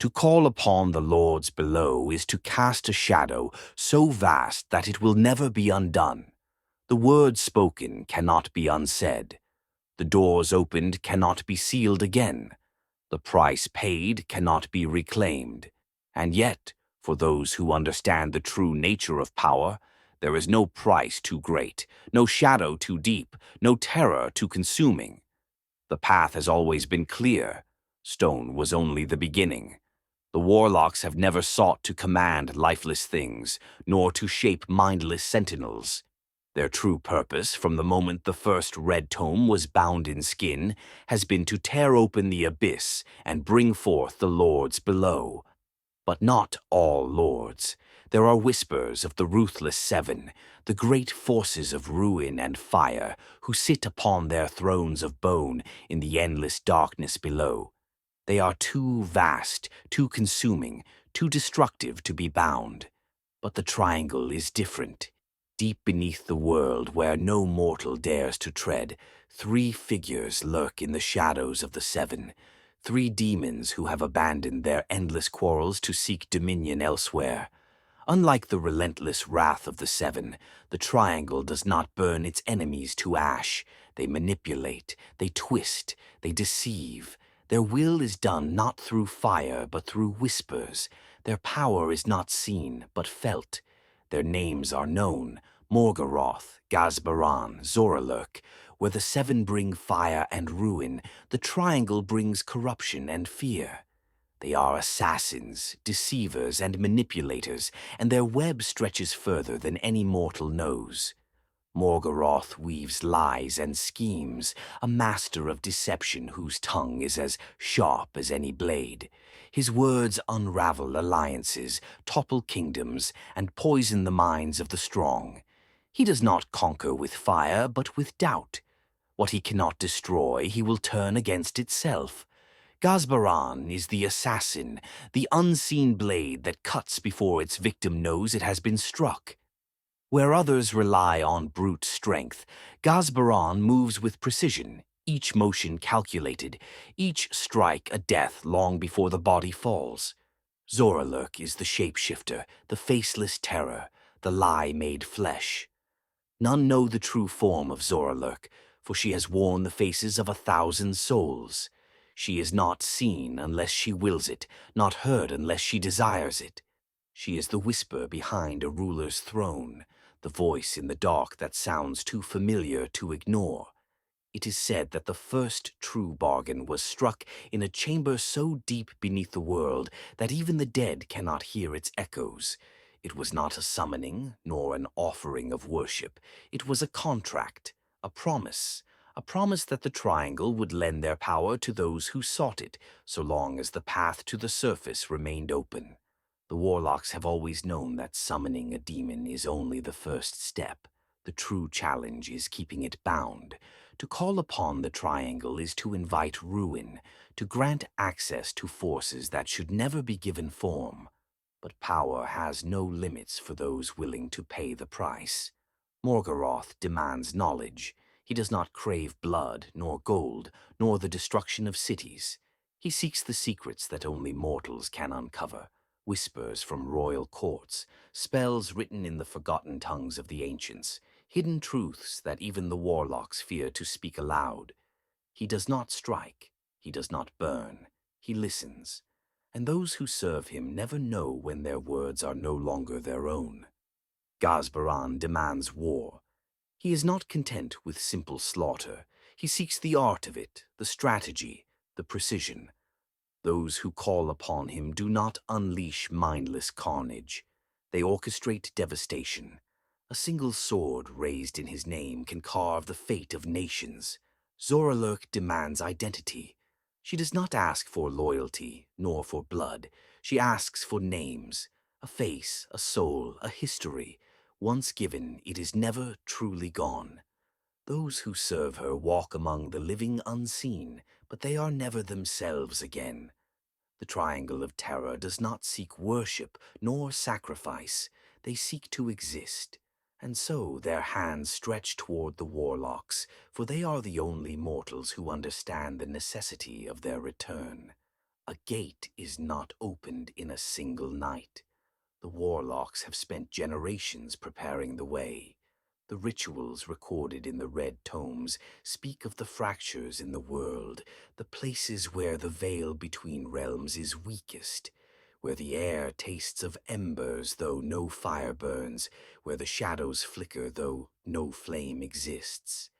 To call upon the lords below is to cast a shadow so vast that it will never be undone. The words spoken cannot be unsaid. The doors opened cannot be sealed again. The price paid cannot be reclaimed. And yet, for those who understand the true nature of power, there is no price too great, no shadow too deep, no terror too consuming. The path has always been clear. Stone was only the beginning. The warlocks have never sought to command lifeless things, nor to shape mindless sentinels. Their true purpose, from the moment the first red tome was bound in skin, has been to tear open the abyss and bring forth the lords below. But not all lords. There are whispers of the Ruthless Seven, the great forces of ruin and fire, who sit upon their thrones of bone in the endless darkness below. They are too vast, too consuming, too destructive to be bound. But the triangle is different. Deep beneath the world where no mortal dares to tread, three figures lurk in the shadows of the seven. Three demons who have abandoned their endless quarrels to seek dominion elsewhere. Unlike the relentless wrath of the seven, the triangle does not burn its enemies to ash. They manipulate, they twist, they deceive. Their will is done not through fire but through whispers. Their power is not seen but felt. Their names are known: Morgaroth, Ghazbaran, Zoralurk. Where the seven bring fire and ruin, the triangle brings corruption and fear. They are assassins, deceivers, and manipulators, and their web stretches further than any mortal knows. Morgaroth weaves lies and schemes, a master of deception whose tongue is as sharp as any blade. His words unravel alliances, topple kingdoms, and poison the minds of the strong. He does not conquer with fire, but with doubt. What he cannot destroy, he will turn against itself. Ghazbaran is the assassin, the unseen blade that cuts before its victim knows it has been struck. Where others rely on brute strength, Ghazbaran moves with precision, each motion calculated, each strike a death long before the body falls. Zoralurk is the shapeshifter, the faceless terror, the lie made flesh. None know the true form of Zoralurk, for she has worn the faces of 1,000 souls. She is not seen unless she wills it, not heard unless she desires it. She is the whisper behind a ruler's throne, the voice in the dark that sounds too familiar to ignore. It is said that the first true bargain was struck in a chamber so deep beneath the world that even the dead cannot hear its echoes. It was not a summoning, nor an offering of worship. It was a contract, a promise that the triangle would lend their power to those who sought it, so long as the path to the surface remained open. The warlocks have always known that summoning a demon is only the first step. The true challenge is keeping it bound. To call upon the triangle is to invite ruin, to grant access to forces that should never be given form. But power has no limits for those willing to pay the price. Morgaroth demands knowledge. He does not crave blood, nor gold, nor the destruction of cities. He seeks the secrets that only mortals can uncover. Whispers from royal courts, spells written in the forgotten tongues of the ancients, hidden truths that even the warlocks fear to speak aloud. He does not strike, he does not burn, he listens, and those who serve him never know when their words are no longer their own. Ghazbaran demands war. He is not content with simple slaughter. He seeks the art of it, the strategy, the precision. Those who call upon him do not unleash mindless carnage. They orchestrate devastation. A single sword raised in his name can carve the fate of nations. Zoralurk demands identity. She does not ask for loyalty, nor for blood. She asks for names, a face, a soul, a history. Once given, it is never truly gone. Those who serve her walk among the living unseen, but they are never themselves again. The Triangle of Terror does not seek worship nor sacrifice. They seek to exist. And so their hands stretch toward the warlocks, for they are the only mortals who understand the necessity of their return. A gate is not opened in a single night. The warlocks have spent generations preparing the way. The rituals recorded in the red tomes speak of the fractures in the world, the places where the veil between realms is weakest, where the air tastes of embers though no fire burns, where the shadows flicker though no flame exists.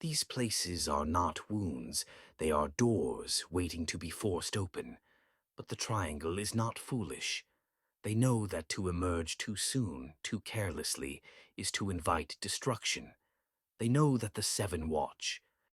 These places are not wounds, they are doors waiting to be forced open. But the triangle is not foolish. They know that to emerge too soon, too carelessly, is to invite destruction. They know that the Seven watch,